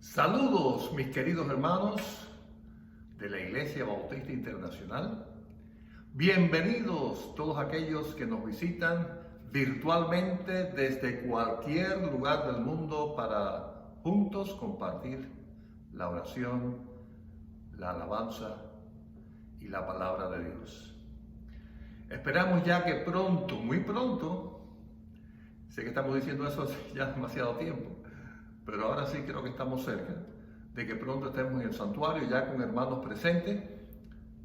Saludos, mis queridos hermanos de la Iglesia Bautista Internacional. Bienvenidos todos aquellos que nos visitan virtualmente desde cualquier lugar del mundo para juntos compartir la oración, la alabanza y la palabra de Dios. Esperamos ya que pronto, muy pronto, sé que estamos diciendo eso hace ya demasiado tiempo, pero ahora sí creo que estamos cerca de que pronto estemos en el santuario ya con hermanos presentes,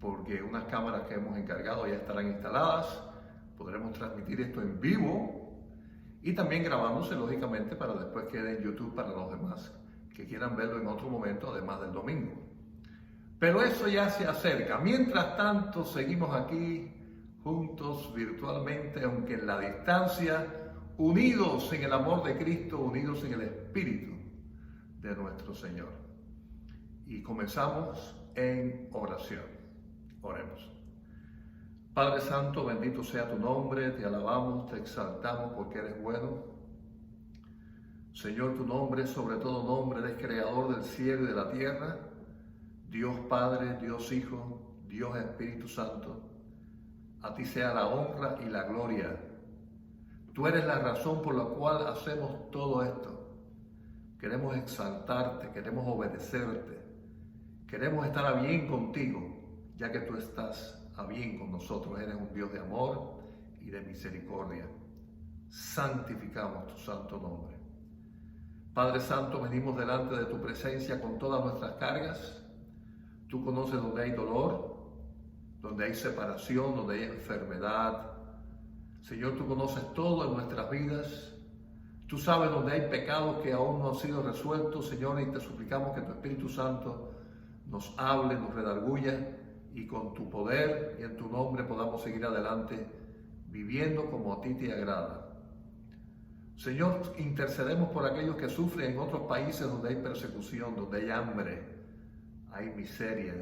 porque unas cámaras que hemos encargado ya estarán instaladas, podremos transmitir esto en vivo y también grabándose lógicamente para después quede en YouTube para los demás que quieran verlo en otro momento además del domingo. Pero eso ya se acerca. Mientras tanto seguimos aquí juntos virtualmente, aunque en la distancia, unidos en el amor de Cristo, unidos en el Espíritu de nuestro Señor. Y comenzamos en oración. Oremos. Padre Santo, bendito sea tu nombre, te alabamos, te exaltamos porque eres bueno. Señor, tu nombre es sobre todo nombre, eres creador del cielo y de la tierra, Dios Padre, Dios Hijo, Dios Espíritu Santo. A ti sea la honra y la gloria. Tú eres la razón por la cual hacemos todo esto. Queremos exaltarte, queremos obedecerte, queremos estar a bien contigo, ya que tú estás a bien con nosotros. Eres un Dios de amor y de misericordia. Santificamos tu santo nombre. Padre Santo, venimos delante de tu presencia con todas nuestras cargas. Tú conoces donde hay dolor, donde hay separación, donde hay enfermedad. Señor, tú conoces todo en nuestras vidas. Tú sabes donde hay pecados que aún no han sido resueltos, Señor, y te suplicamos que tu Espíritu Santo nos hable, nos redarguya y con tu poder y en tu nombre podamos seguir adelante viviendo como a ti te agrada. Señor, intercedemos por aquellos que sufren en otros países donde hay persecución, donde hay hambre, hay miseria.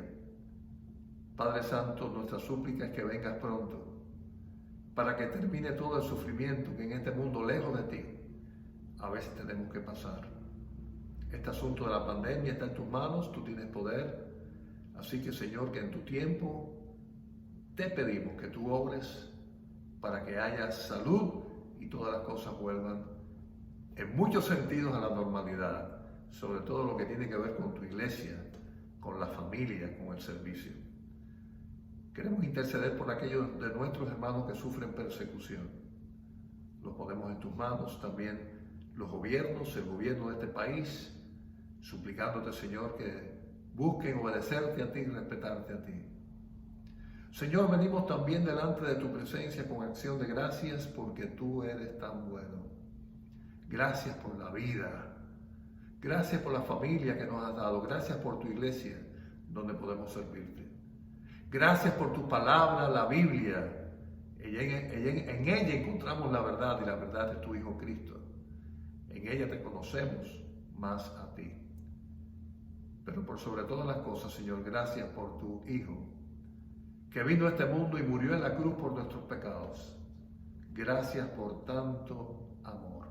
Padre Santo, nuestra súplica es que vengas pronto para que termine todo el sufrimiento que en este mundo lejos de ti a veces tenemos que pasar. Este asunto de la pandemia está en tus manos, tú tienes poder, así que Señor, que en tu tiempo te pedimos que tú obres para que haya salud y todas las cosas vuelvan en muchos sentidos a la normalidad, sobre todo lo que tiene que ver con tu iglesia, con la familia, con el servicio. Queremos interceder por aquellos de nuestros hermanos que sufren persecución. Los ponemos en tus manos, también los gobiernos, el gobierno de este país, suplicándote, Señor, que busquen obedecerte a ti y respetarte a ti. Señor, venimos también delante de tu presencia con acción de gracias porque tú eres tan bueno. Gracias por la vida. Gracias por la familia que nos has dado. Gracias por tu iglesia donde podemos servirte. Gracias por tu palabra, la Biblia. En ella encontramos la verdad y la verdad es tu Hijo Cristo. En ella te conocemos más a ti. Pero por sobre todas las cosas, Señor, gracias por tu Hijo, que vino a este mundo y murió en la cruz por nuestros pecados. Gracias por tanto amor.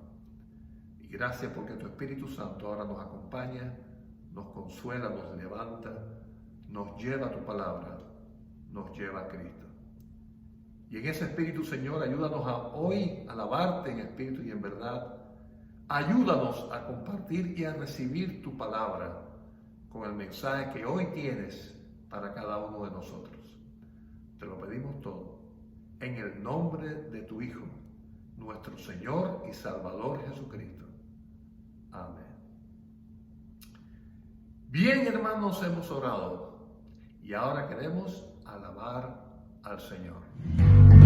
Y gracias porque tu Espíritu Santo ahora nos acompaña, nos consuela, nos levanta, nos lleva a tu palabra, nos lleva a Cristo. Y en ese Espíritu, Señor, ayúdanos a hoy alabarte en espíritu y en verdad. Ayúdanos a compartir y a recibir tu palabra con el mensaje que hoy tienes para cada uno de nosotros. Te lo pedimos todo en el nombre de tu Hijo, nuestro Señor y Salvador Jesucristo. Amén. Bien, hermanos, hemos orado y ahora queremos alabar al Señor. Mi alma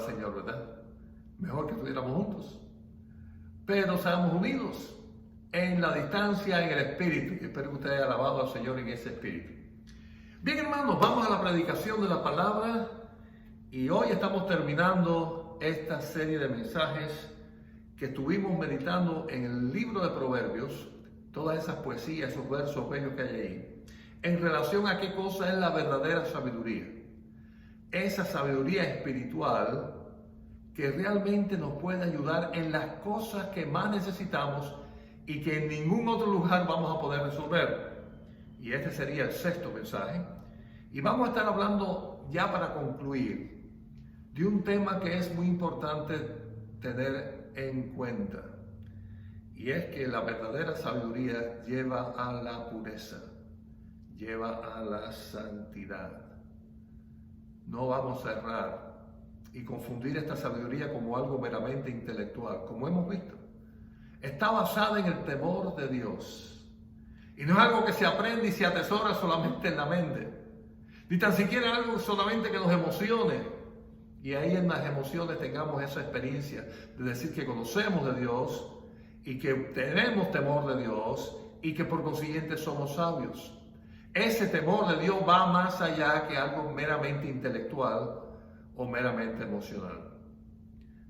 al Señor, ¿verdad? Mejor que estuviéramos juntos. Pero seamos unidos en la distancia, en el espíritu. Y espero que usted haya alabado al Señor en ese espíritu. Bien, hermanos, vamos a la predicación de la palabra. Y hoy estamos terminando esta serie de mensajes que estuvimos meditando en el libro de Proverbios, todas esas poesías, esos versos bellos que hay ahí, en relación a qué cosa es la verdadera sabiduría. Esa sabiduría espiritual que realmente nos puede ayudar en las cosas que más necesitamos y que en ningún otro lugar vamos a poder resolver. Y este sería el sexto mensaje. Y vamos a estar hablando, ya para concluir, de un tema que es muy importante tener en cuenta. Y es que la verdadera sabiduría lleva a la pureza, lleva a la santidad. No vamos a errar y confundir esta sabiduría como algo meramente intelectual, como hemos visto. Está basada en el temor de Dios. Y no es algo que se aprende y se atesora solamente en la mente, ni tan siquiera algo solamente que nos emocione. Y ahí en las emociones tengamos esa experiencia de decir que conocemos de Dios y que tenemos temor de Dios y que por consiguiente somos sabios. Ese temor de Dios va más allá que algo meramente intelectual o meramente emocional.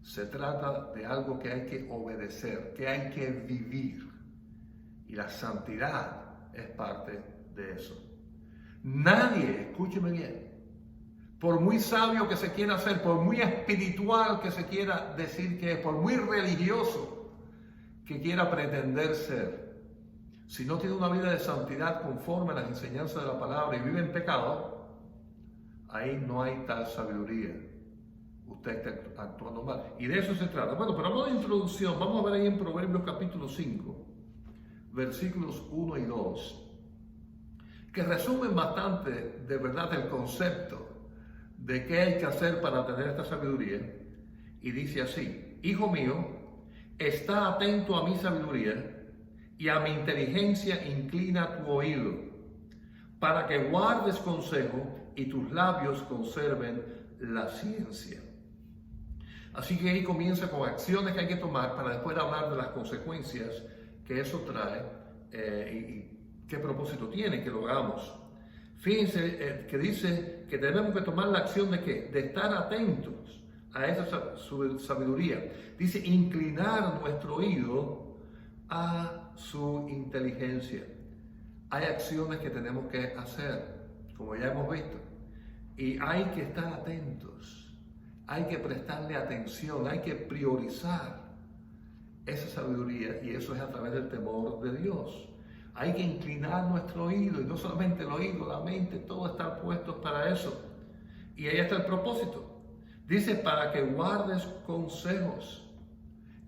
Se trata de algo que hay que obedecer, que hay que vivir. Y la santidad es parte de eso. Nadie, escúcheme bien, por muy sabio que se quiera hacer, por muy espiritual que se quiera decir que es, por muy religioso que quiera pretender ser, si no tiene una vida de santidad conforme a las enseñanzas de la palabra y vive en pecado, ahí no hay tal sabiduría. Usted está actuando mal. Y de eso se trata. Bueno, pero hablando de introducción, vamos a ver ahí en Proverbios capítulo 5, versículos 1 y 2, que resumen bastante de verdad el concepto de qué hay que hacer para tener esta sabiduría. Y dice así: Hijo mío, está atento a mi sabiduría y a mi inteligencia inclina tu oído, para que guardes consejo y tus labios conserven la ciencia. Así que ahí comienza con acciones que hay que tomar para después hablar de las consecuencias que eso trae y qué propósito tiene que lo hagamos. Fíjense que dice que tenemos que tomar la acción de ¿qué? De estar atentos a esa sabiduría. Dice inclinar nuestro oído a su inteligencia. Hay acciones que tenemos que hacer, como ya hemos visto, y hay que estar atentos, hay que prestarle atención, hay que priorizar esa sabiduría, y eso es a través del temor de Dios. Hay que inclinar nuestro oído, y no solamente el oído, la mente, todo está puesto para eso. Y ahí está el propósito. Dice, para que guardes consejos.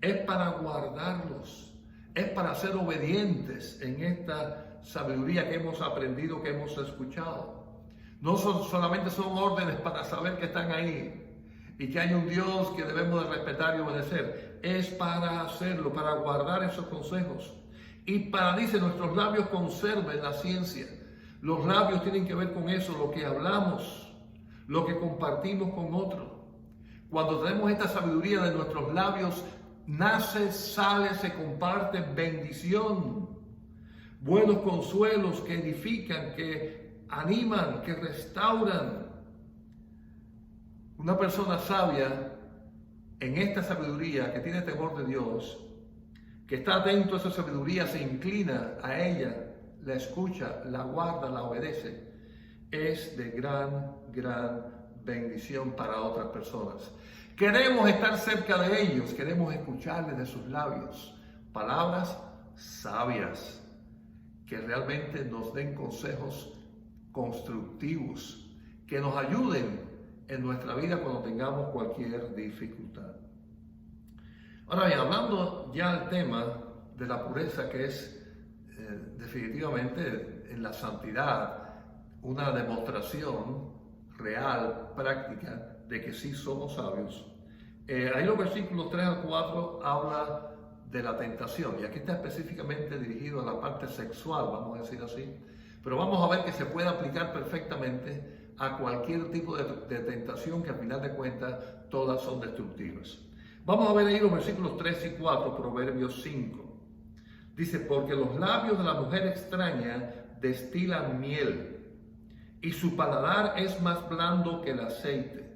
Es para guardarlos. Es para ser obedientes en esta sabiduría que hemos aprendido, que hemos escuchado. No solamente son órdenes para saber que están ahí y que hay un Dios que debemos de respetar y obedecer. Es para hacerlo, para guardar esos consejos. Y para, dice, nuestros labios conserven la ciencia. Los labios tienen que ver con eso, lo que hablamos, lo que compartimos con otros. Cuando tenemos esta sabiduría de nuestros labios, nace, sale, se comparte bendición. Buenos consuelos que edifican, que animan, que restauran. Una persona sabia, en esta sabiduría, que tiene temor de Dios, que está atento a esa sabiduría, se inclina a ella, la escucha, la guarda, la obedece, es de gran bendición para otras personas. Queremos estar cerca de ellos, queremos escucharles de sus labios palabras sabias que realmente nos den consejos constructivos, que nos ayuden en nuestra vida cuando tengamos cualquier dificultad. Ahora bien, hablando ya del tema de la pureza, que es definitivamente en la santidad una demostración real, práctica, de que sí somos sabios. Ahí los versículos 3 al 4 habla de la tentación, y aquí está específicamente dirigido a la parte sexual, vamos a decir así, pero vamos a ver que se puede aplicar perfectamente a cualquier tipo de tentación que al final de cuentas todas son destructivas. Vamos a ver ahí los versículos 3 y 4, Proverbios 5. Dice, porque los labios de la mujer extraña destilan miel, y su paladar es más blando que el aceite,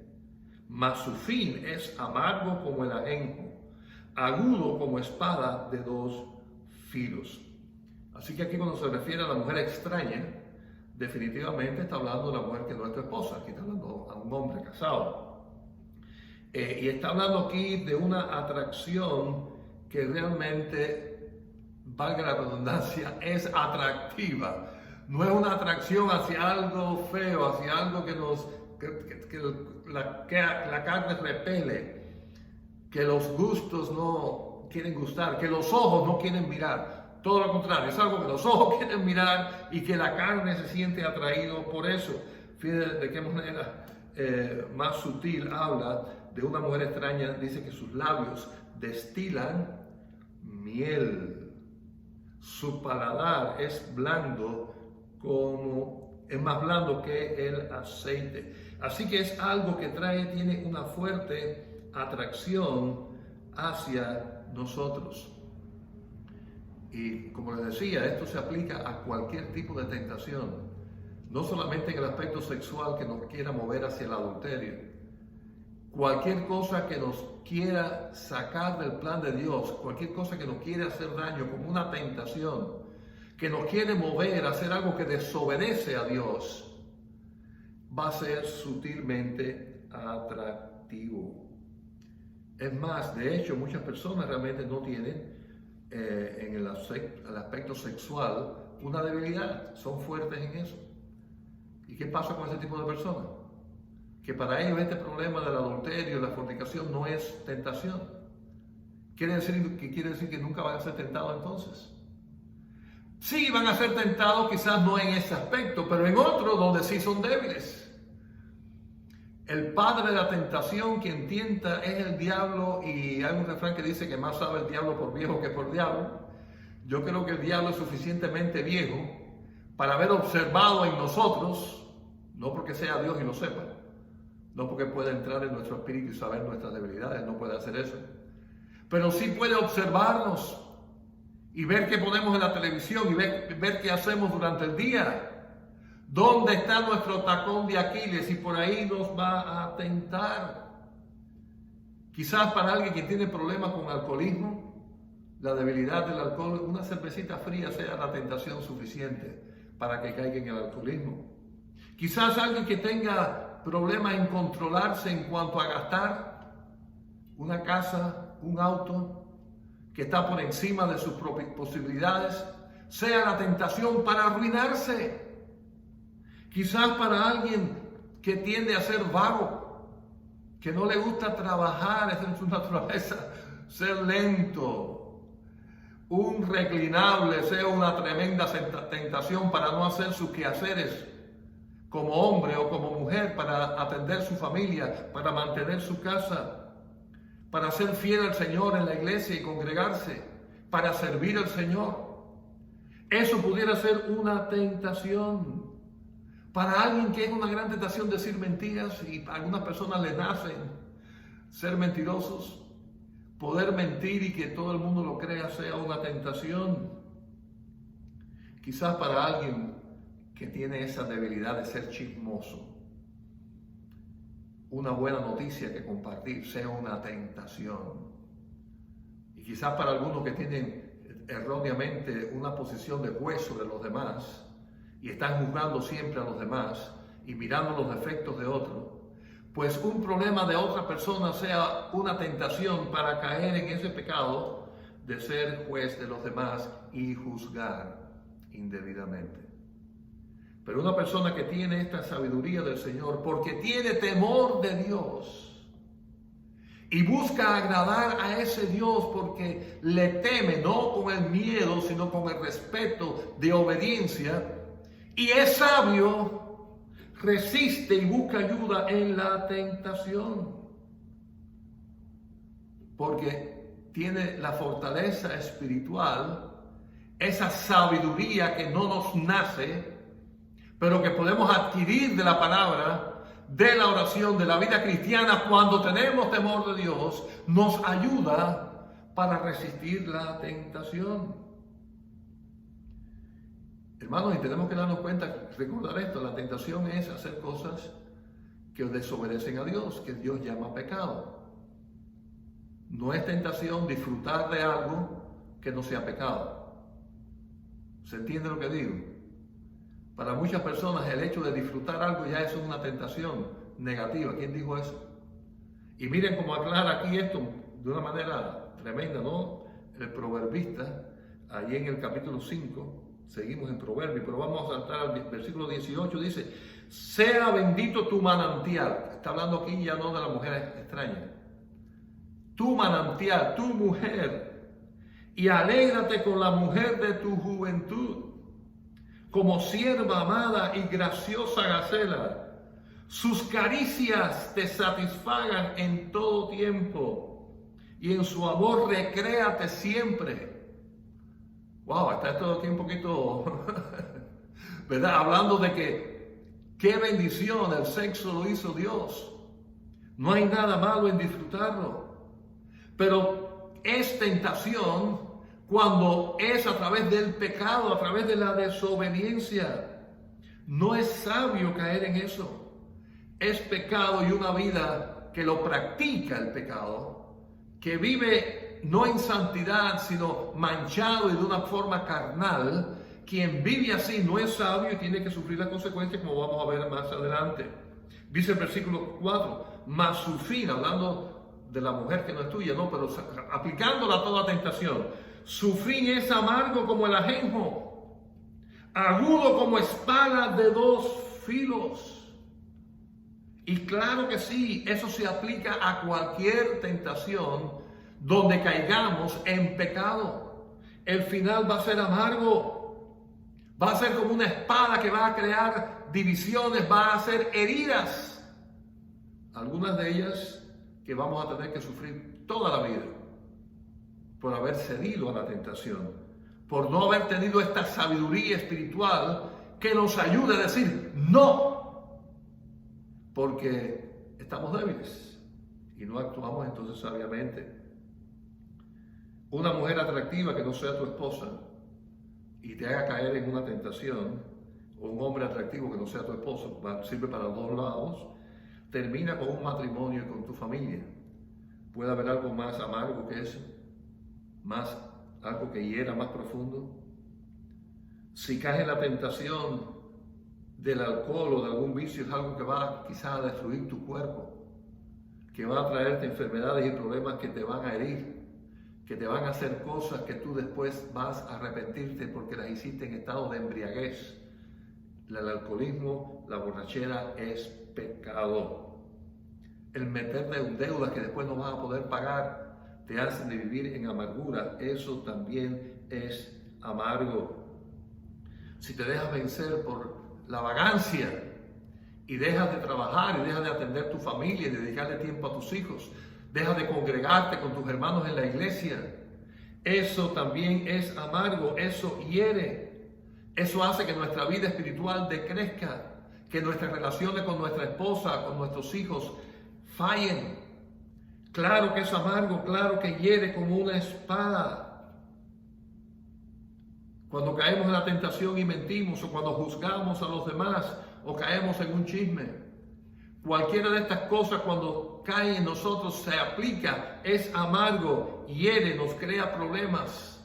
mas su fin es amargo como el ajenjo, agudo como espada de dos filos. Así que aquí cuando se refiere a la mujer extraña, definitivamente está hablando de la mujer que no es tu esposa. Aquí está hablando a un hombre casado. Y está hablando aquí de una atracción que realmente, valga la redundancia, es atractiva. No es una atracción hacia algo feo, hacia algo que la carne repele, que los gustos no quieren gustar, que los ojos no quieren mirar. Todo lo contrario, es algo que los ojos quieren mirar y que la carne se siente atraído por eso. Fíjate de qué manera más sutil habla de una mujer extraña. Dice que sus labios destilan miel. Su paladar es blando es más blando que el aceite. Así que es algo que tiene una fuerte atracción hacia nosotros. Y como les decía, esto se aplica a cualquier tipo de tentación, no solamente en el aspecto sexual que nos quiera mover hacia el adulterio. Cualquier cosa que nos quiera sacar del plan de Dios, cualquier cosa que nos quiera hacer daño, como una tentación, que nos quiere mover a hacer algo que desobedece a Dios, va a ser sutilmente atractivo. Es más, de hecho, muchas personas realmente no tienen en el aspecto sexual una debilidad, son fuertes en eso. ¿Y qué pasa con ese tipo de personas? Que para ellos este problema del adulterio, la fornicación no es tentación. Quiere decir que nunca van a ser tentados entonces. Sí, van a ser tentados quizás no en ese aspecto, pero en otro donde sí son débiles. El padre de la tentación, quien tienta, es el diablo, y hay un refrán que dice que más sabe el diablo por viejo que por diablo. Yo creo que el diablo es suficientemente viejo para haber observado en nosotros, no porque sea Dios y lo sepa, no porque pueda entrar en nuestro espíritu y saber nuestras debilidades, no puede hacer eso, pero sí puede observarnos y ver qué ponemos en la televisión y ver qué hacemos durante el día. ¿Dónde está nuestro tacón de Aquiles? Y por ahí nos va a tentar. Quizás para alguien que tiene problemas con alcoholismo, la debilidad del alcohol, una cervecita fría sea la tentación suficiente para que caiga en el alcoholismo. Quizás alguien que tenga problemas en controlarse en cuanto a gastar, una casa, un auto, que está por encima de sus propias posibilidades, sea la tentación para arruinarse. Quizás para alguien que tiende a ser vago, que no le gusta trabajar, es en su naturaleza ser lento, un reclinable sea una tremenda tentación para no hacer sus quehaceres como hombre o como mujer, para atender su familia, para mantener su casa, para ser fiel al Señor en la iglesia y congregarse, para servir al Señor. Eso pudiera ser una tentación. Para alguien que es una gran tentación decir mentiras, y a algunas personas les nacen ser mentirosos, poder mentir y que todo el mundo lo crea sea una tentación. Quizás para alguien que tiene esa debilidad de ser chismoso, una buena noticia que compartir sea una tentación. Y quizás para algunos que tienen erróneamente una posición de juez sobre los demás y están juzgando siempre a los demás y mirando los defectos de otro, pues un problema de otra persona sea una tentación para caer en ese pecado de ser juez de los demás y juzgar indebidamente. Pero una persona que tiene esta sabiduría del Señor, porque tiene temor de Dios y busca agradar a ese Dios porque le teme, no con el miedo, sino con el respeto de obediencia, y es sabio, resiste y busca ayuda en la tentación, porque tiene la fortaleza espiritual, esa sabiduría que no nos nace, pero que podemos adquirir de la palabra, de la oración, de la vida cristiana, cuando tenemos temor de Dios, nos ayuda para resistir la tentación. Hermanos, y tenemos que darnos cuenta, recordar esto, la tentación es hacer cosas que desobedecen a Dios, que Dios llama pecado. No es tentación disfrutar de algo que no sea pecado. ¿Se entiende lo que digo? Para muchas personas el hecho de disfrutar algo ya es una tentación negativa. ¿Quién dijo eso? Y miren cómo aclara aquí esto de una manera tremenda, ¿no? El proverbista, allí en el capítulo 5, seguimos en Proverbios, pero vamos a saltar al versículo 18, dice, sea bendito tu manantial. Está hablando aquí ya no de la mujer extraña. Tu manantial, tu mujer, y alégrate con la mujer de tu juventud, como sierva amada y graciosa gacela. Sus caricias te satisfagan en todo tiempo, y en su amor recréate siempre. Wow, está esto aquí un poquito, ¿verdad? Hablando de que qué bendición, el sexo lo hizo Dios. No hay nada malo en disfrutarlo. Pero es tentación cuando es a través del pecado, a través de la desobediencia. No es sabio caer en eso. Es pecado y una vida que lo practica el pecado, que vive no en santidad, sino manchado y de una forma carnal. Quien vive así no es sabio y tiene que sufrir las consecuencias, como vamos a ver más adelante. Dice el versículo 4, mas su fin, hablando de la mujer que no es tuya, no, pero aplicándola a toda tentación, su fin es amargo como el ajenjo, agudo como espada de dos filos. Y claro que sí, eso se aplica a cualquier tentación donde caigamos en pecado. El final va a ser amargo, va a ser como una espada que va a crear divisiones, va a hacer heridas, algunas de ellas que vamos a tener que sufrir toda la vida por haber cedido a la tentación, por no haber tenido esta sabiduría espiritual que nos ayude a decir no, porque estamos débiles y no actuamos entonces sabiamente. Una mujer atractiva que no sea tu esposa y te haga caer en una tentación, o un hombre atractivo que no sea tu esposo, sirve para los dos lados, termina con un matrimonio y con tu familia. ¿Puede haber algo más amargo que eso? Algo que hiera más profundo. Si caes en la tentación del alcohol o de algún vicio, es algo que va quizás a destruir tu cuerpo, que va a traerte enfermedades y problemas que te van a herir, que te van a hacer cosas que tú después vas a arrepentirte porque las hiciste en estado de embriaguez. El alcoholismo, la borrachera es pecado. El meterte en deudas que después no vas a poder pagar te hacen de vivir en amargura. Eso también es amargo. Si te dejas vencer por la vagancia y dejas de trabajar y dejas de atender tu familia y dedicarle tiempo a tus hijos, dejas de congregarte con tus hermanos en la iglesia, eso también es amargo, eso hiere. Eso hace que nuestra vida espiritual decrezca, que nuestras relaciones con nuestra esposa, con nuestros hijos, fallen. Claro que es amargo, claro que hiere como una espada. Cuando caemos en la tentación y mentimos, o cuando juzgamos a los demás, o caemos en un chisme. Cualquiera de estas cosas, cuando cae en nosotros, se aplica, es amargo, hiere, nos crea problemas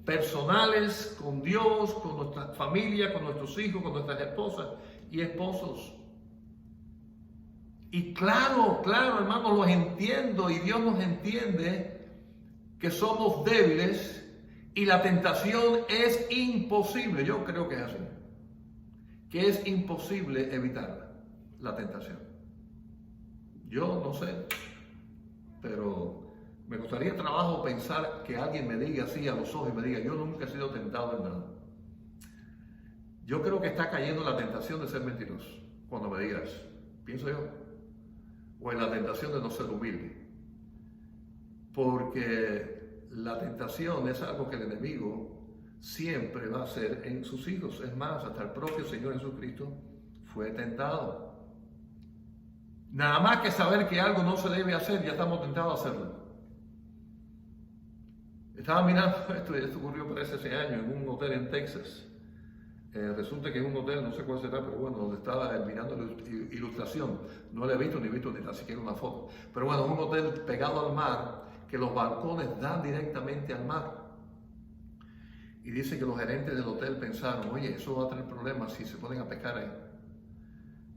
personales con Dios, con nuestra familia, con nuestros hijos, con nuestras esposas y esposos. Y claro, hermanos, los entiendo y Dios nos entiende que somos débiles y la tentación es imposible. Yo creo que es así, que es imposible evitar la tentación. Yo no sé, pero me costaría trabajo pensar que alguien me diga así a los ojos y me diga, yo nunca he sido tentado en nada. Yo creo que está cayendo en la tentación de ser mentiroso cuando me digas, pienso yo, o en la tentación de no ser humilde. Porque la tentación es algo que el enemigo siempre va a ser en sus hijos. Es más, hasta el propio Señor Jesucristo fue tentado. Nada más que saber que algo no se debe hacer, ya estamos tentados a hacerlo. Estaba mirando esto ocurrió parece hace años en un hotel en Texas. Resulta que es un hotel, no sé cuál será, pero bueno, donde estaba mirando la ilustración. No lo he visto ni tan siquiera una foto. Pero bueno, un hotel pegado al mar, que los balcones dan directamente al mar. Y dice que los gerentes del hotel pensaron, oye, eso va a tener problemas si se ponen a pescar ahí.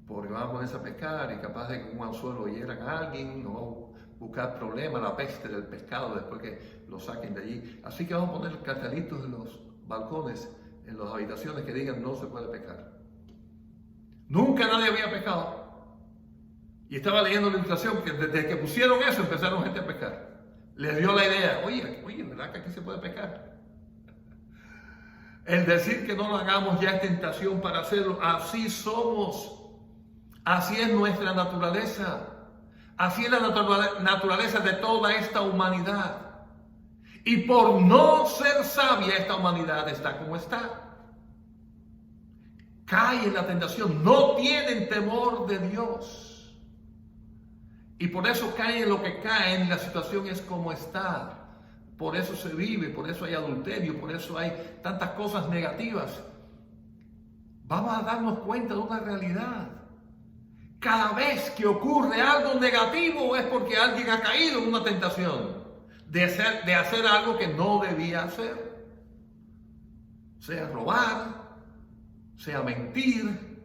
Porque van a ponerse a pescar y capaz de que un anzuelo hieran a alguien, o buscar problemas, la peste del pescado después que lo saquen de allí. Así que vamos a poner cartelitos en los balcones, en las habitaciones que digan no se puede pescar. Nunca nadie había pescado. Y estaba leyendo la ilustración que desde que pusieron eso empezaron gente a pescar. Les dio la idea, oye, ¿verdad que aquí se puede pescar? El decir que no lo hagamos ya es tentación para hacerlo. Así somos. Así es nuestra naturaleza. Así es la naturaleza de toda esta humanidad. Y por no ser sabia, esta humanidad está como está. Cae en la tentación. No tienen temor de Dios. Y por eso caen en lo que caen y la situación es como está. Por eso se vive, por eso hay adulterio, por eso hay tantas cosas negativas. Vamos a darnos cuenta de una realidad. Cada vez que ocurre algo negativo es porque alguien ha caído en una tentación de hacer algo que no debía hacer. Sea robar, sea mentir,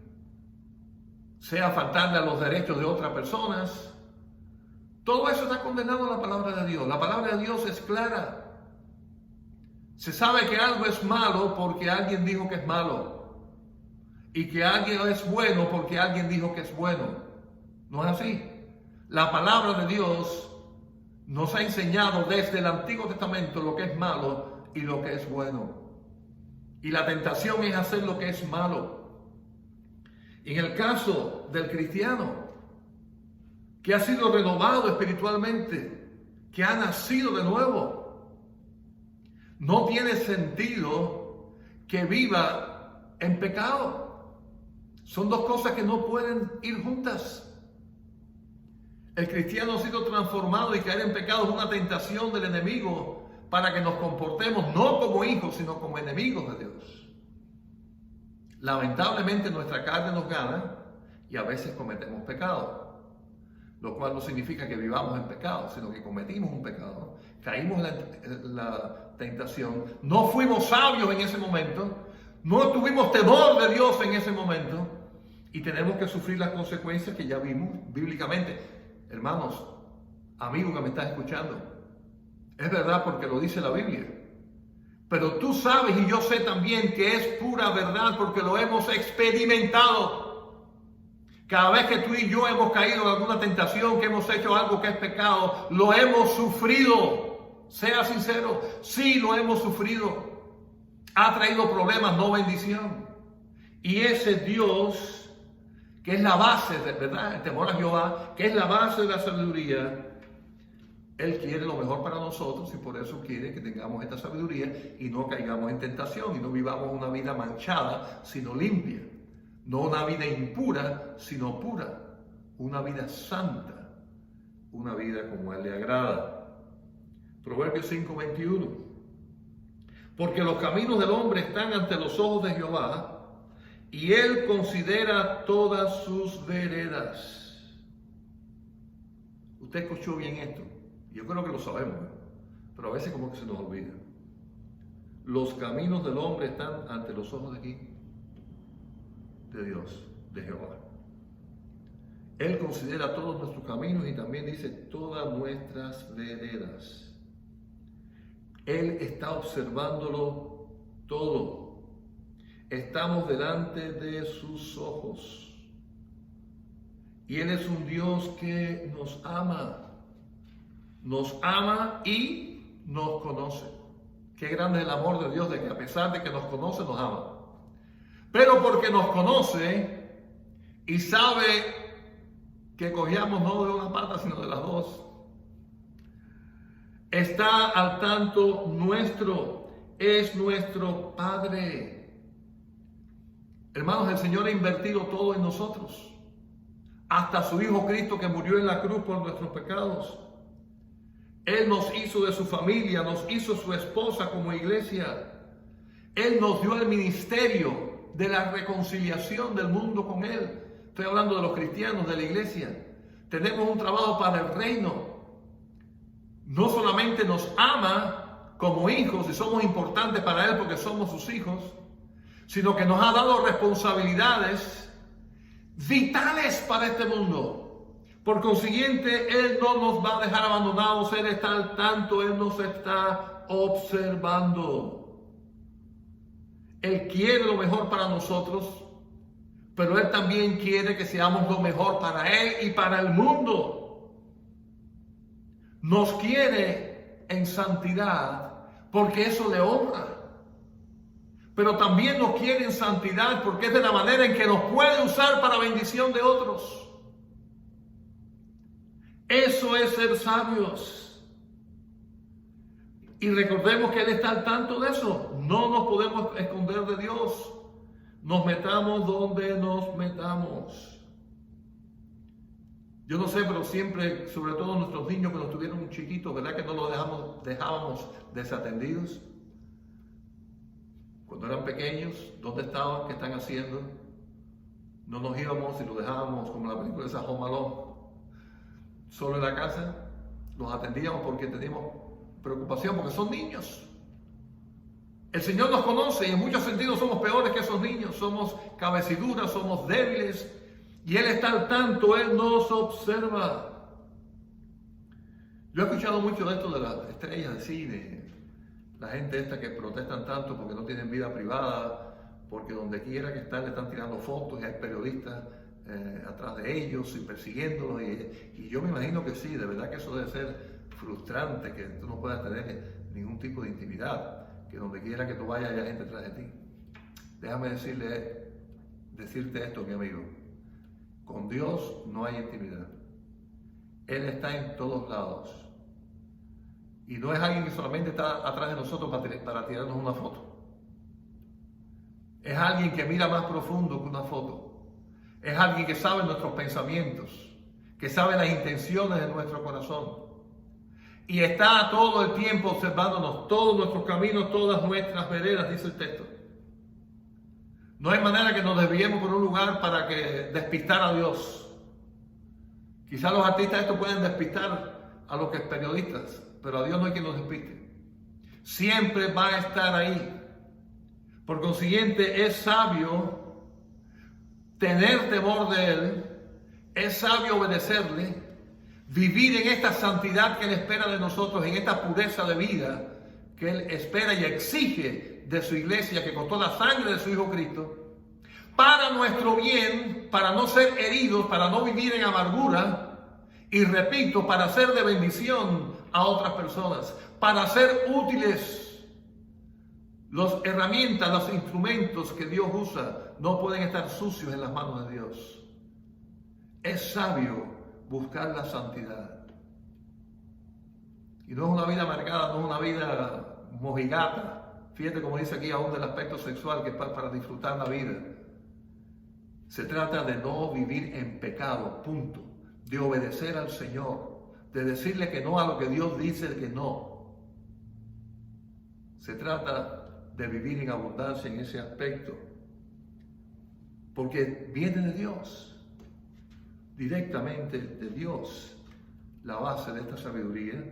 sea faltarle a los derechos de otras personas. Todo eso está condenado a la palabra de Dios. La palabra de Dios es clara. Se sabe que algo es malo porque alguien dijo que es malo. Y que alguien es bueno porque alguien dijo que es bueno. No es así. La palabra de Dios nos ha enseñado desde el Antiguo Testamento lo que es malo y lo que es bueno. Y la tentación es hacer lo que es malo. En el caso del cristiano, que ha sido renovado espiritualmente, que ha nacido de nuevo, no tiene sentido que viva en pecado. Son dos cosas que no pueden ir juntas. El cristiano ha sido transformado y caer en pecado es una tentación del enemigo para que nos comportemos no como hijos, sino como enemigos de Dios. Lamentablemente nuestra carne nos gana y a veces cometemos pecado. Lo cual no significa que vivamos en pecado, sino que cometimos un pecado, caímos en la tentación, no fuimos sabios en ese momento, no tuvimos temor de Dios en ese momento, y tenemos que sufrir las consecuencias que ya vimos bíblicamente. Hermanos, amigo que me estás escuchando, es verdad porque lo dice la Biblia, pero tú sabes y yo sé también que es pura verdad porque lo hemos experimentado. Cada vez que tú y yo hemos caído en alguna tentación, que hemos hecho algo que es pecado, lo hemos sufrido. Sea sincero, sí lo hemos sufrido. Ha traído problemas, no bendición. Y ese Dios, que es la base, ¿verdad? El temor a Jehová, que es la base de la sabiduría, Él quiere lo mejor para nosotros y por eso quiere que tengamos esta sabiduría y no caigamos en tentación y no vivamos una vida manchada, sino limpia. No una vida impura, sino pura. Una vida santa. Una vida como a Él le agrada. Proverbios 5:21. Porque los caminos del hombre están ante los ojos de Jehová, y Él considera todas sus veredas. Usted escuchó bien esto. Yo creo que lo sabemos, pero a veces como que se nos olvida. Los caminos del hombre están ante los ojos de ¿quién? De Dios, de Jehová. Él considera todos nuestros caminos y también dice todas nuestras veredas. Él está observándolo todo. Estamos delante de sus ojos. Y Él es un Dios que nos ama. Nos ama y nos conoce. Qué grande es el amor de Dios, de que a pesar de que nos conoce, nos ama. Pero porque nos conoce y sabe que cogíamos no de una pata, sino de las dos, está al tanto nuestro es nuestro Padre. Hermanos, el Señor ha invertido todo en nosotros, hasta su Hijo Cristo que murió en la cruz por nuestros pecados. Él nos hizo de su familia, nos hizo su esposa como iglesia. Él nos dio el ministerio de la reconciliación del mundo con Él. Estoy hablando de los cristianos, de la iglesia. Tenemos un trabajo para el reino. No solamente nos ama como hijos y somos importantes para Él porque somos sus hijos, sino que nos ha dado responsabilidades vitales para este mundo. Por consiguiente, Él no nos va a dejar abandonados, Él está al tanto, Él nos está observando. Él quiere lo mejor para nosotros, pero Él también quiere que seamos lo mejor para Él y para el mundo. Nos quiere en santidad porque eso le honra. Pero también nos quiere en santidad porque es de la manera en que nos puede usar para bendición de otros. Eso es ser sabios. Y recordemos que Él está al tanto de eso. No nos podemos esconder de Dios. Nos metamos donde nos metamos. Yo no sé, pero siempre, sobre todo nuestros niños que nos tuvieron chiquitos, ¿verdad que no los dejábamos desatendidos? Cuando eran pequeños, ¿dónde estaban? ¿Qué están haciendo? No nos íbamos y los dejábamos como la película de esa Home Alone, solo en la casa. Los atendíamos porque teníamos preocupación, porque son niños. El Señor nos conoce y en muchos sentidos somos peores que esos niños. Somos cabeciduras, somos débiles y Él está al tanto, Él nos observa. Yo he escuchado mucho de esto de las estrellas de cine, la gente esta que protestan tanto porque no tienen vida privada, porque donde quiera que están le están tirando fotos y hay periodistas atrás de ellos y persiguiéndolos. Y yo me imagino que sí, de verdad que eso debe ser frustrante, que tú no puedas tener ningún tipo de intimidad, que donde quiera que tú vayas haya gente detrás de ti. Déjame decirte esto, mi amigo. Con Dios no hay intimidad. Él está en todos lados. Y no es alguien que solamente está atrás de nosotros para tirarnos una foto. Es alguien que mira más profundo que una foto. Es alguien que sabe nuestros pensamientos, que sabe las intenciones de nuestro corazón. Y está todo el tiempo observándonos, todos nuestros caminos, todas nuestras veredas, dice el texto. No hay manera que nos desviemos por un lugar para que despistar a Dios. Quizás los artistas estos pueden despistar a los que periodistas, pero a Dios no hay quien nos despiste. Siempre va a estar ahí. Por consiguiente, es sabio tener temor de Él, es sabio obedecerle, vivir en esta santidad que Él espera de nosotros, en esta pureza de vida que Él espera y exige de su iglesia, que costó la sangre de su Hijo Cristo, para nuestro bien, para no ser heridos, para no vivir en amargura, y repito, para ser de bendición a otras personas, para ser útiles. Las herramientas, los instrumentos que Dios usa no pueden estar sucios en las manos de Dios. Es sabio buscar la santidad. Y no es una vida amargada, no es una vida mojigata. Fíjate como dice aquí aún del aspecto sexual, que es para disfrutar la vida. Se trata de no vivir en pecado, punto. De obedecer al Señor, de decirle que no a lo que Dios dice que no. Se trata de vivir en abundancia en ese aspecto, porque viene de Dios, directamente de Dios, la base de esta sabiduría,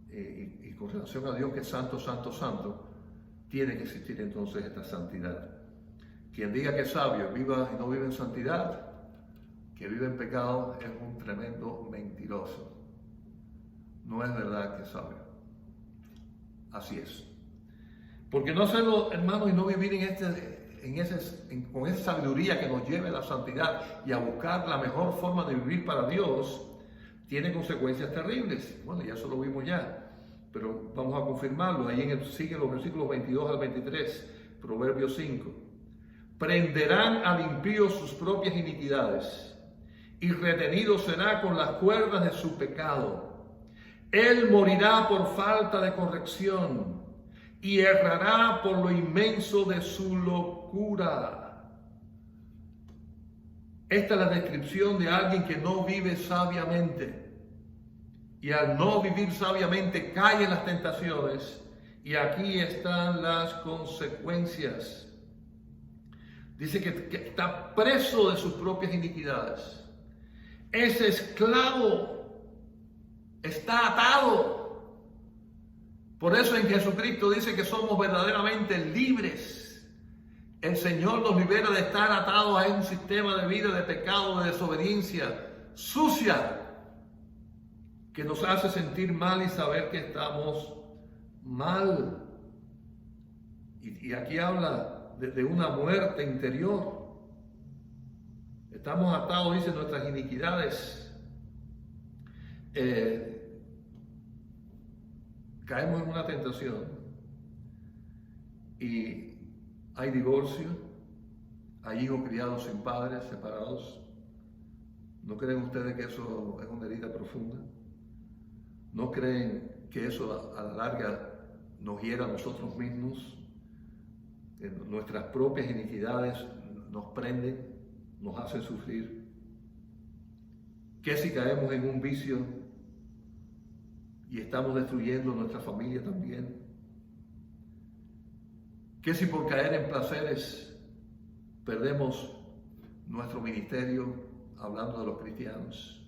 y con relación a Dios que es santo, santo, santo, tiene que existir entonces esta santidad. Quien diga que es sabio viva y no vive en santidad, que vive en pecado, es un tremendo mentiroso. No es verdad que es sabio. Así es. Porque no hacerlo, hermanos, y no vivir con esa sabiduría que nos lleve a la santidad y a buscar la mejor forma de vivir para Dios, tiene consecuencias terribles. Bueno, ya eso lo vimos ya, pero vamos a confirmarlo. Ahí siguen los versículos 22 al 23, Proverbios 5. Prenderán al impío sus propias iniquidades, y retenido será con las cuerdas de su pecado. Él morirá por falta de corrección, y errará por lo inmenso de su locura. Esta es la descripción de alguien que no vive sabiamente. Y al no vivir sabiamente cae en las tentaciones. Y aquí están las consecuencias. Dice que está preso de sus propias iniquidades. Es esclavo. Está atado. Por eso en Jesucristo dice que somos verdaderamente libres. El Señor nos libera de estar atados a un sistema de vida de pecado, de desobediencia sucia, que nos hace sentir mal y saber que estamos mal. Y aquí habla de una muerte interior. Estamos atados, dice, nuestras iniquidades. Caemos en una tentación y hay divorcio, hay hijos criados sin padres, separados. ¿No creen ustedes que eso es una herida profunda? ¿No creen que eso a la larga nos hiera a nosotros mismos? Nuestras propias iniquidades nos prenden, nos hacen sufrir. ¿Qué si caemos en un vicio y estamos destruyendo nuestra familia también? ¿Qué si por caer en placeres perdemos nuestro ministerio, hablando de los cristianos?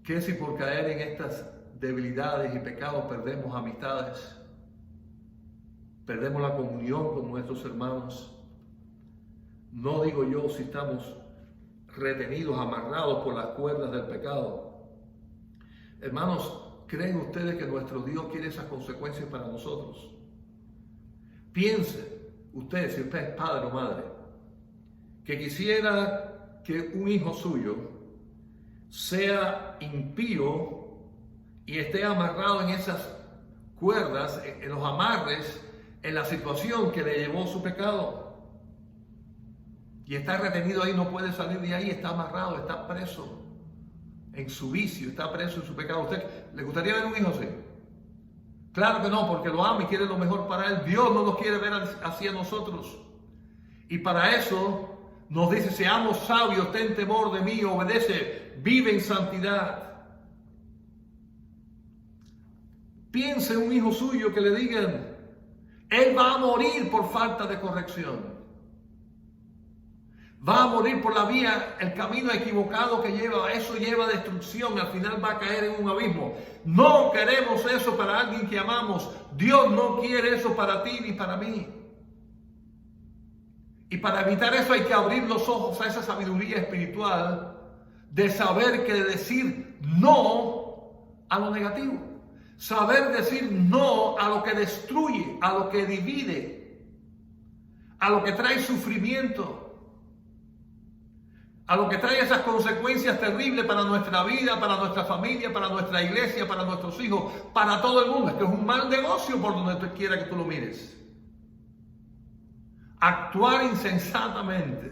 ¿Qué si por caer en estas debilidades y pecados perdemos amistades? Perdemos la comunión con nuestros hermanos. No digo yo si estamos retenidos, amarrados por las cuerdas del pecado. Hermanos, ¿creen ustedes que nuestro Dios quiere esas consecuencias para nosotros? Piense usted, si usted es padre o madre, que quisiera que un hijo suyo sea impío y esté amarrado en esas cuerdas, en los amarres, en la situación que le llevó su pecado. Y está retenido ahí, no puede salir de ahí, está amarrado, está preso en su vicio, está preso en su pecado. ¿A usted le gustaría ver un hijo así? Claro que no, porque lo ama y quiere lo mejor para él. Dios no lo quiere ver así a nosotros. Y para eso nos dice, seamos sabios, ten temor de mí, obedece, vive en santidad. Piense en un hijo suyo que le digan, él va a morir por falta de corrección. Va a morir por la vía, el camino equivocado que lleva, eso lleva a destrucción, al final va a caer en un abismo. No queremos eso para alguien que amamos. Dios no quiere eso para ti ni para mí. Y para evitar eso hay que abrir los ojos a esa sabiduría espiritual de saber que decir no a lo negativo. Saber decir no a lo que destruye, a lo que divide, a lo que trae sufrimiento, a lo que trae esas consecuencias terribles para nuestra vida, para nuestra familia, para nuestra iglesia, para nuestros hijos, para todo el mundo. Es que es un mal negocio por donde quiera que tú lo mires. Actuar insensatamente,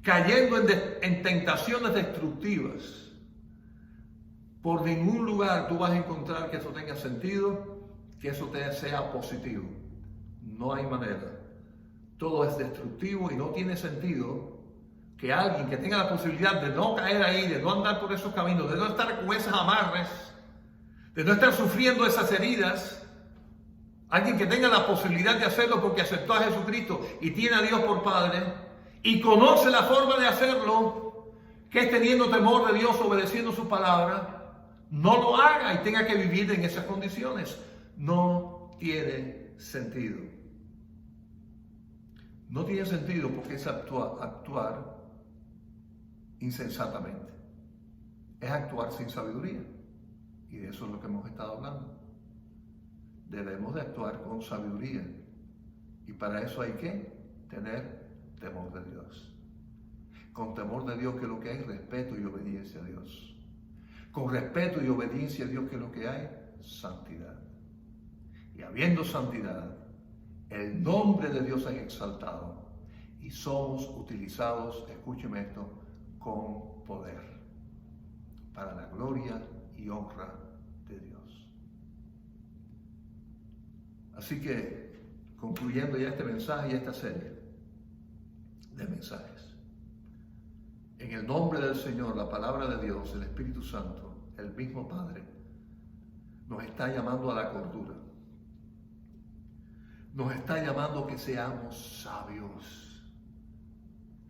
cayendo en tentaciones destructivas. Por ningún lugar tú vas a encontrar que eso tenga sentido, que eso te sea positivo. No hay manera. Todo es destructivo y no tiene sentido que alguien que tenga la posibilidad de no caer ahí, de no andar por esos caminos, de no estar con esas amarres, de no estar sufriendo esas heridas, alguien que tenga la posibilidad de hacerlo porque aceptó a Jesucristo y tiene a Dios por Padre y conoce la forma de hacerlo, que es teniendo temor de Dios, obedeciendo su palabra, no lo haga y tenga que vivir en esas condiciones. No tiene sentido. No tiene sentido porque es actuar insensatamente. Es actuar sin sabiduría. Y de eso es lo que hemos estado hablando. Debemos de actuar con sabiduría. Y para eso hay que tener temor de Dios. Con temor de Dios, que es lo que hay, respeto y obediencia a Dios. Con respeto y obediencia a Dios, que es lo que hay, santidad. Y habiendo santidad, el nombre de Dios es exaltado y somos utilizados, escúcheme esto, con poder para la gloria y honra de Dios. Así que, concluyendo ya este mensaje y esta serie de mensajes, en el nombre del Señor, la palabra de Dios, el Espíritu Santo, el mismo Padre, nos está llamando a la cordura. Nos está llamando que seamos sabios,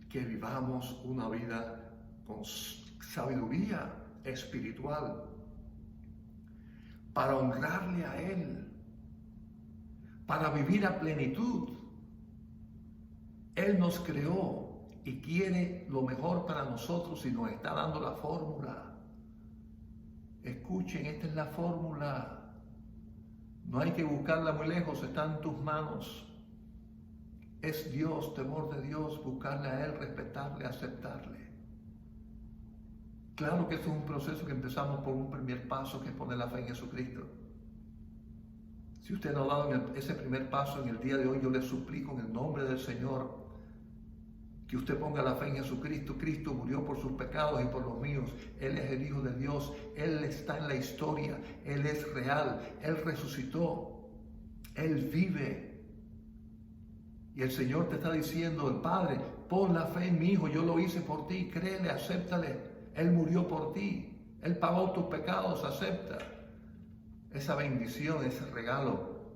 que vivamos una vida con sabiduría espiritual para honrarle a Él, para vivir a plenitud. Él nos creó y quiere lo mejor para nosotros y nos está dando la fórmula. Escuchen, esta es la fórmula. No hay que buscarla muy lejos, está en tus manos. Es Dios, temor de Dios, buscarle a Él, respetarle, aceptarle. Claro que esto es un proceso que empezamos por un primer paso, que es poner la fe en Jesucristo. Si usted no ha dado ese primer paso en el día de hoy, yo le suplico en el nombre del Señor que usted ponga la fe en Jesucristo. Cristo murió por sus pecados y por los míos. Él es el Hijo de Dios. Él está en la historia. Él es real. Él resucitó. Él vive. Y el Señor te está diciendo, el Padre, pon la fe en mi Hijo. Yo lo hice por ti. Créele, acéptale. Él murió por ti. Él pagó tus pecados. Acepta esa bendición, ese regalo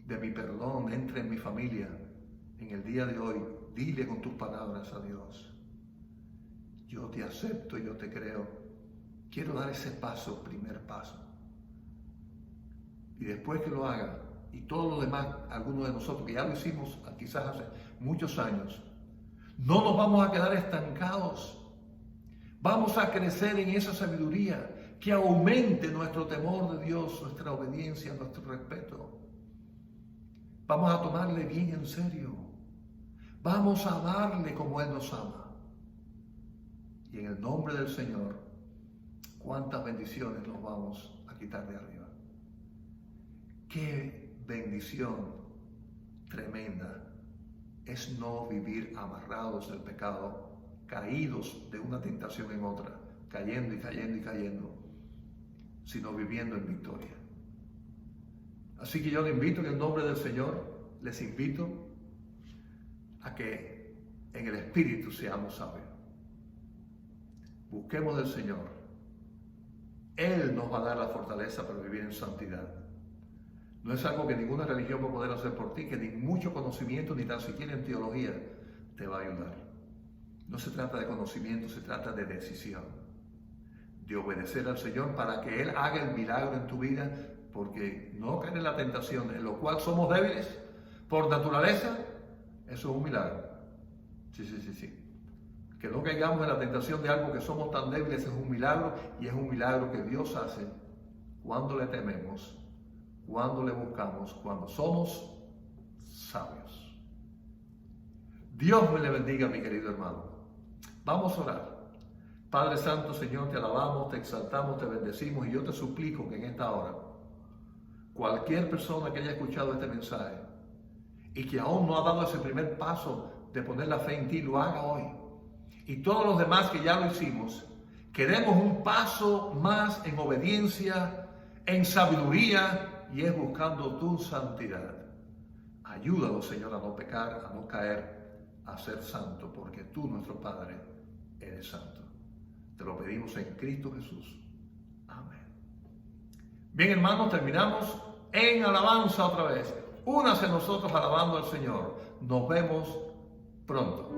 de mi perdón. Entre en mi familia en el día de hoy. Dile con tus palabras a Dios: yo te acepto, yo te creo. Quiero dar ese paso, primer paso. Y después que lo haga, y todo lo demás, algunos de nosotros que ya lo hicimos quizás hace muchos años, no nos vamos a quedar estancados. Vamos a crecer en esa sabiduría que aumente nuestro temor de Dios, nuestra obediencia, nuestro respeto. Vamos a tomarle bien en serio. Vamos a amarle como Él nos ama. Y en el nombre del Señor, cuántas bendiciones nos vamos a quitar de arriba. Qué bendición tremenda es no vivir amarrados del pecado, caídos de una tentación en otra, cayendo y cayendo y cayendo, sino viviendo en victoria. Así que yo le invito en el nombre del Señor, les invito a que en el Espíritu seamos sabios. Busquemos del Señor. Él nos va a dar la fortaleza para vivir en santidad. No es algo que ninguna religión va a poder hacer por ti, que ni mucho conocimiento, ni tan siquiera en teología, te va a ayudar. No se trata de conocimiento, se trata de decisión. De obedecer al Señor para que Él haga el milagro en tu vida, porque no caer en la tentación, en lo cual somos débiles por naturaleza. Eso es un milagro. Sí. Que no caigamos en la tentación de algo que somos tan débiles es un milagro, y es un milagro que Dios hace cuando le tememos, cuando le buscamos, cuando somos sabios. Dios me le bendiga, mi querido hermano. Vamos a orar. Padre Santo, Señor, te alabamos, te exaltamos, te bendecimos, y yo te suplico que en esta hora, cualquier persona que haya escuchado este mensaje y que aún no ha dado ese primer paso de poner la fe en ti, lo haga hoy. Y todos los demás que ya lo hicimos, queremos un paso más en obediencia, en sabiduría, y es buscando tu santidad. Ayúdanos, Señor, a no pecar, a no caer, a ser santo, porque tú, nuestro Padre, eres santo. Te lo pedimos en Cristo Jesús. Amén. Bien, hermanos, terminamos en alabanza otra vez. Únase a nosotros alabando al Señor. Nos vemos pronto.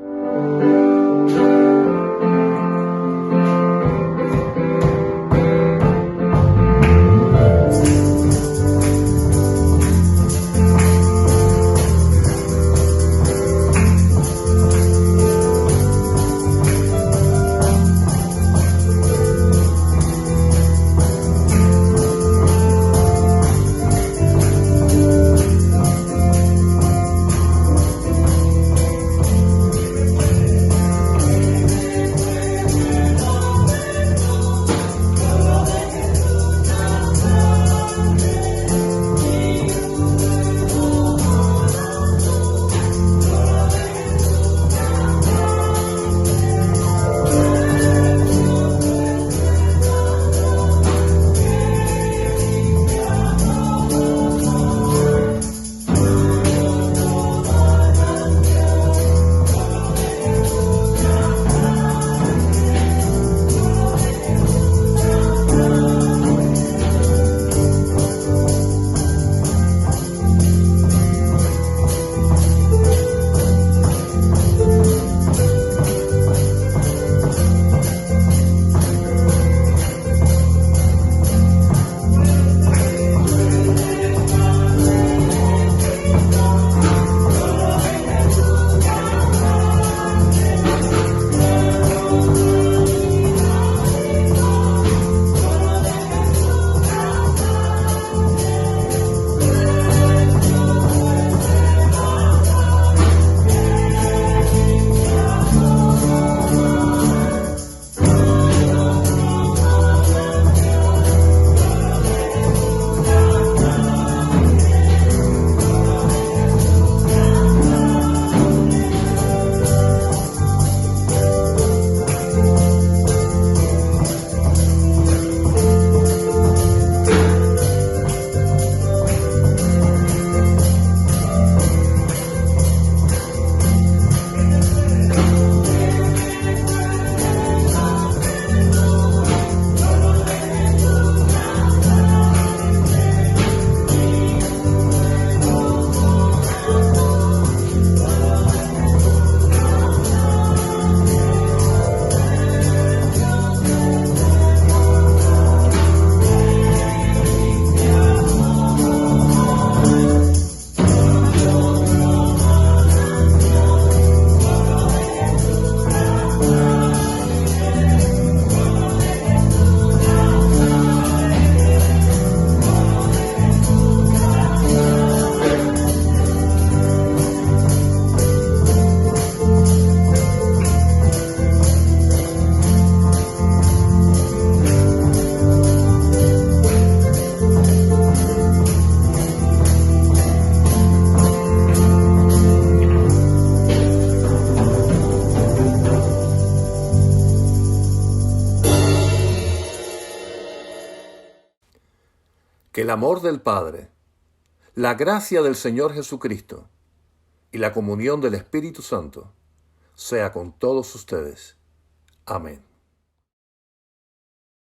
Que el amor del Padre, la gracia del Señor Jesucristo y la comunión del Espíritu Santo sea con todos ustedes. Amén.